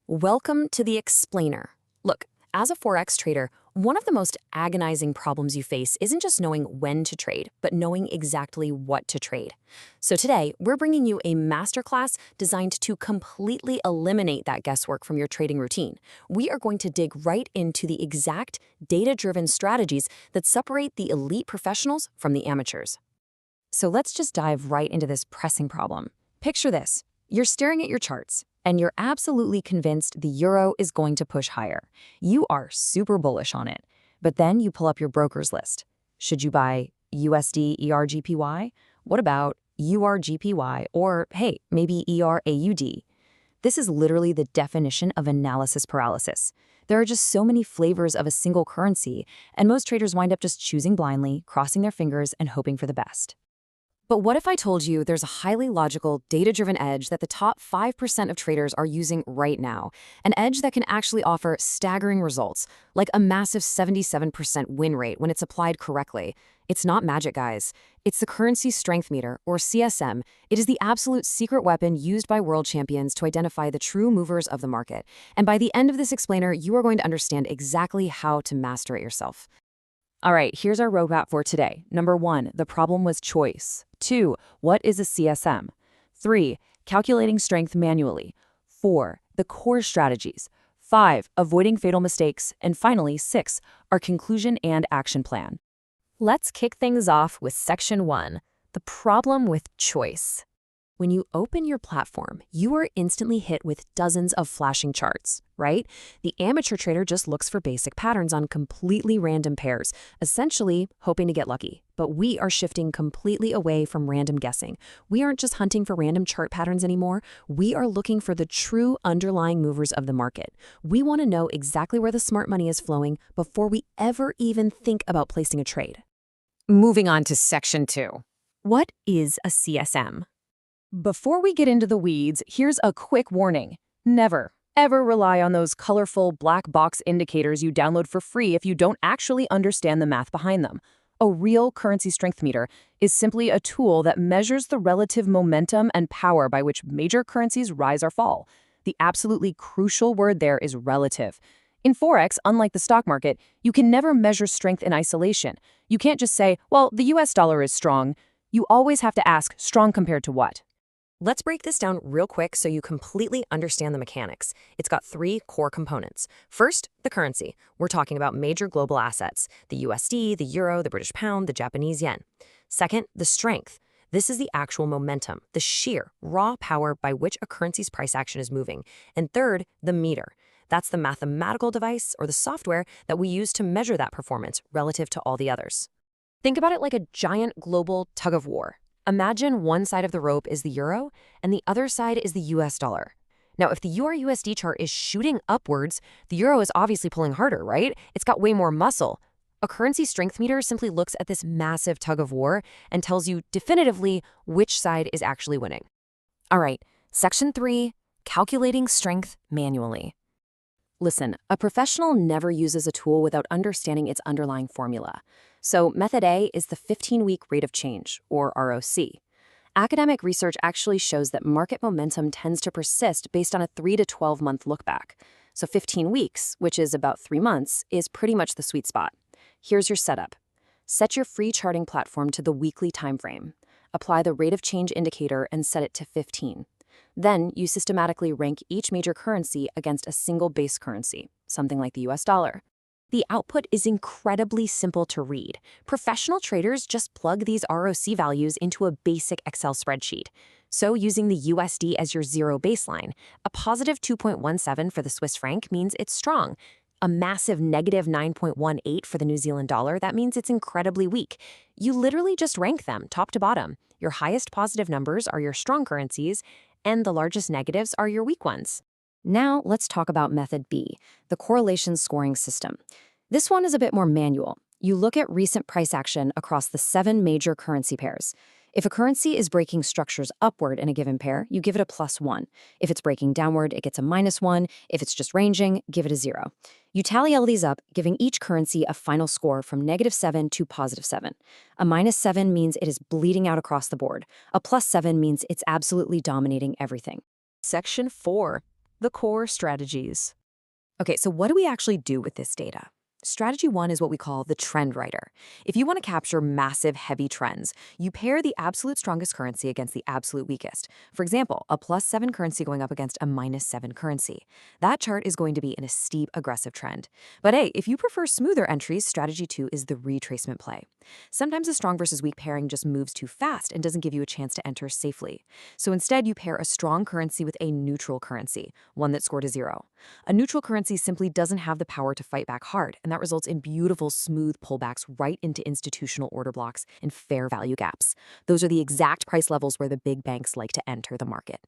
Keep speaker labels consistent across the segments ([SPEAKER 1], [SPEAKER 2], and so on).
[SPEAKER 1] Welcome to the Explainer. Look, as a Forex trader, one of the most agonizing problems you face isn't just knowing when to trade, but knowing exactly what to trade. So today, we're bringing you a masterclass designed to completely eliminate that guesswork from your trading routine. We are going to dig right into the exact data-driven strategies that separate the elite professionals from the amateurs. So let's just dive right into this pressing problem. Picture this. You're staring at your charts, and you're absolutely convinced the euro is going to push higher. You are super bullish on it. But then you pull up your broker's list. Should you buy USD ERGPY? What about URGPY? Or, hey, maybe ERAUD? This is literally the definition of analysis paralysis. There are just so many flavors of a single currency, and most traders wind up just choosing blindly, crossing their fingers, and hoping for the best. But what if I told you there's a highly logical, data-driven edge that the top 5% of traders are using right now? An edge that can actually offer staggering results, like a massive 77% win rate when it's applied correctly. It's not magic, guys. It's the currency strength meter, or CSM. It is the absolute secret weapon used by world champions to identify the true movers of the market. And by the end of this explainer, you are going to understand exactly how to master it yourself. All right, here's our roadmap for today. Number 1, the problem was choice. 2, what is a CSM? 3, calculating strength manually. 4, the core strategies. 5, avoiding fatal mistakes. And finally, 6, our conclusion and action plan. Let's kick things off with section 1, the problem with choice. When you open your platform, you are instantly hit with dozens of flashing charts, right? The amateur trader just looks for basic patterns on completely random pairs, essentially hoping to get lucky. But we are shifting completely away from random guessing. We aren't just hunting for random chart patterns anymore. We are looking for the true underlying movers of the market. We want to know exactly where the smart money is flowing before we ever even think about placing a trade. Moving on to section 2. What is a CSM? Before we get into the weeds, here's a quick warning. Never, ever rely on those colorful black box indicators you download for free if you don't actually understand the math behind them. A real currency strength meter is simply a tool that measures the relative momentum and power by which major currencies rise or fall. The absolutely crucial word there is relative. In Forex, unlike the stock market, you can never measure strength in isolation. You can't just say, well, the US dollar is strong. You always have to ask, strong compared to what? Let's break this down real quick so you completely understand the mechanics. It's got 3 core components. First, the currency. We're talking about major global assets, the USD, the euro, the British pound, the Japanese yen. Second, the strength. This is the actual momentum, the sheer, raw power by which a currency's price action is moving. And third, the meter. That's the mathematical device or the software that we use to measure that performance relative to all the others. Think about it like a giant global tug of war. Imagine one side of the rope is the euro, and the other side is the US dollar. Now, if the EUR/USD chart is shooting upwards, the euro is obviously pulling harder, right? It's got way more muscle. A currency strength meter simply looks at this massive tug of war and tells you definitively which side is actually winning. All right, section 3, calculating strength manually. Listen, a professional never uses a tool without understanding its underlying formula. So method A is the 15-week rate of change, or ROC. Academic research actually shows that market momentum tends to persist based on a 3 to 12-month look-back. So 15 weeks, which is about 3 months, is pretty much the sweet spot. Here's your setup. Set your free charting platform to the weekly time frame. Apply the rate of change indicator and set it to 15. Then you systematically rank each major currency against a single base currency, something like the US dollar. The output is incredibly simple to read. Professional traders just plug these ROC values into a basic Excel spreadsheet. So using the USD as your zero baseline, a positive 2.17 for the Swiss franc means it's strong. A massive negative 9.18 for the New Zealand dollar, that means it's incredibly weak. You literally just rank them top to bottom. Your highest positive numbers are your strong currencies, and the largest negatives are your weak ones. Now, let's talk about method B, the correlation scoring system. This one is a bit more manual. You look at recent price action across the 7 major currency pairs. If a currency is breaking structures upward in a given pair, you give it a +1. If it's breaking downward, it gets a -1. If it's just ranging, give it a 0. You tally all these up, giving each currency a final score from -7 to +7. A -7 means it is bleeding out across the board. A +7 means it's absolutely dominating everything. Section 4.
[SPEAKER 2] the core strategies.
[SPEAKER 1] Okay, so what do we actually do with this data? Strategy 1 is what we call the trend writer. If you want to capture massive, heavy trends, you pair the absolute strongest currency against the absolute weakest. For example, a +7 currency going up against a -7 currency. That chart is going to be in a steep, aggressive trend. But hey, if you prefer smoother entries, strategy 2 is the retracement play. Sometimes a strong versus weak pairing just moves too fast and doesn't give you a chance to enter safely. So instead, you pair a strong currency with a neutral currency, one that scored a 0. A neutral currency simply doesn't have the power to fight back hard, and that results in beautiful, smooth pullbacks right into institutional order blocks and fair value gaps. Those are the exact price levels where the big banks like to enter the market.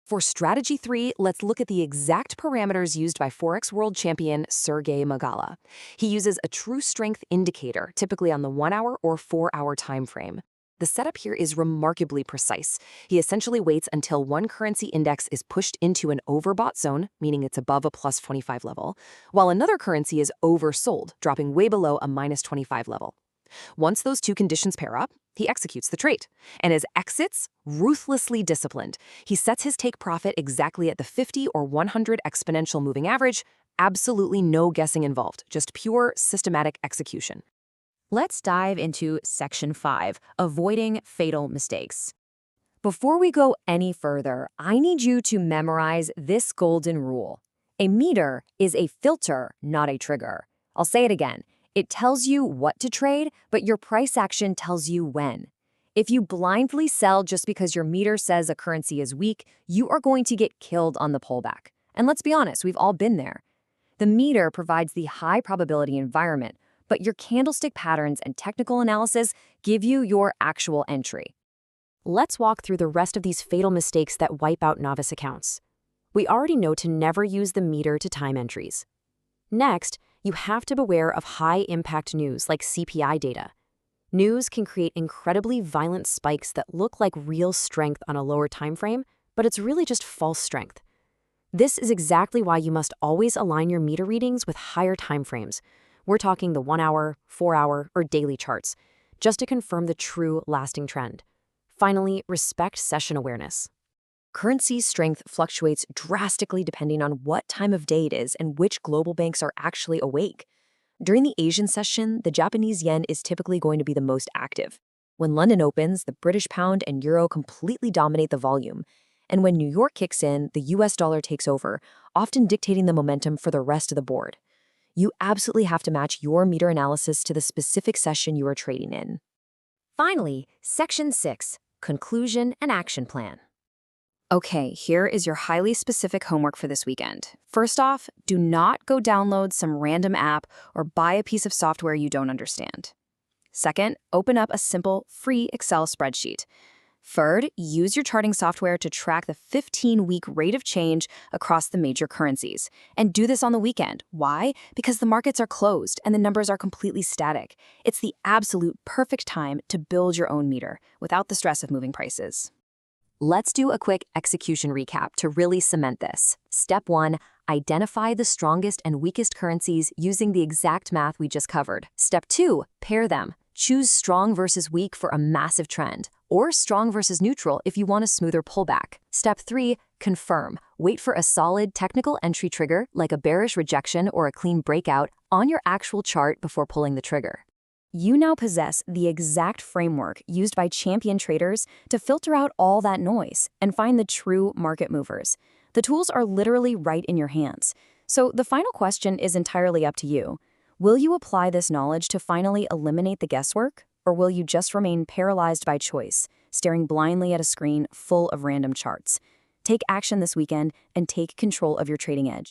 [SPEAKER 1] For strategy 3, let's look at the exact parameters used by Forex world champion Sergey Magala. He uses a true strength indicator, typically on the 1-hour or 4-hour time frame. The setup here is remarkably precise. He essentially waits until one currency index is pushed into an overbought zone, meaning it's above a +25 level, while another currency is oversold, dropping way below a -25 level. Once those two conditions pair up, he executes the trade. And his exits, ruthlessly disciplined. He sets his take profit exactly at the 50 or 100 exponential moving average, absolutely no guessing involved, just pure systematic execution. Let's dive into Section 5, Avoiding Fatal Mistakes. Before we go any further, I need you to memorize this golden rule. A meter is a filter, not a trigger. I'll say it again. It tells you what to trade, but your price action tells you when. If you blindly sell just because your meter says a currency is weak, you are going to get killed on the pullback. And let's be honest, we've all been there. The meter provides the high probability environment, but your candlestick patterns and technical analysis give you your actual entry. Let's walk through the rest of these fatal mistakes that wipe out novice accounts. We already know to never use the meter to time entries. Next, you have to beware of high-impact news like CPI data. News can create incredibly violent spikes that look like real strength on a lower time frame, but it's really just false strength. This is exactly why you must always align your meter readings with higher time frames. We're talking the 1-hour, 4-hour, or daily charts, just to confirm the true lasting trend. Finally, respect session awareness. Currency strength fluctuates drastically depending on what time of day it is and which global banks are actually awake. During the Asian session, the Japanese yen is typically going to be the most active. When London opens, the British pound and euro completely dominate the volume. And when New York kicks in, the US dollar takes over, often dictating the momentum for the rest of the board. You absolutely have to match your meter analysis to the specific session you are trading in. Finally, Section 6, Conclusion and Action Plan. Okay, here is your highly specific homework for this weekend. First off, do not go download some random app or buy a piece of software you don't understand. Second, open up a simple, free Excel spreadsheet. Third, use your charting software to track the 15-week rate of change across the major currencies. And do this on the weekend. Why? Because the markets are closed and the numbers are completely static. It's the absolute perfect time to build your own meter without the stress of moving prices. Let's do a quick execution recap to really cement this. Step 1, identify the strongest and weakest currencies using the exact math we just covered. Step 2, pair them. Choose strong versus weak for a massive trend, or strong versus neutral if you want a smoother pullback. Step 3, confirm. Wait for a solid technical entry trigger, like a bearish rejection or a clean breakout, on your actual chart before pulling the trigger. You now possess the exact framework used by champion traders to filter out all that noise and find the true market movers. The tools are literally right in your hands. So the final question is entirely up to you. Will you apply this knowledge to finally eliminate the guesswork, or will you just remain paralyzed by choice, staring blindly at a screen full of random charts? Take action this weekend and take control of your trading edge.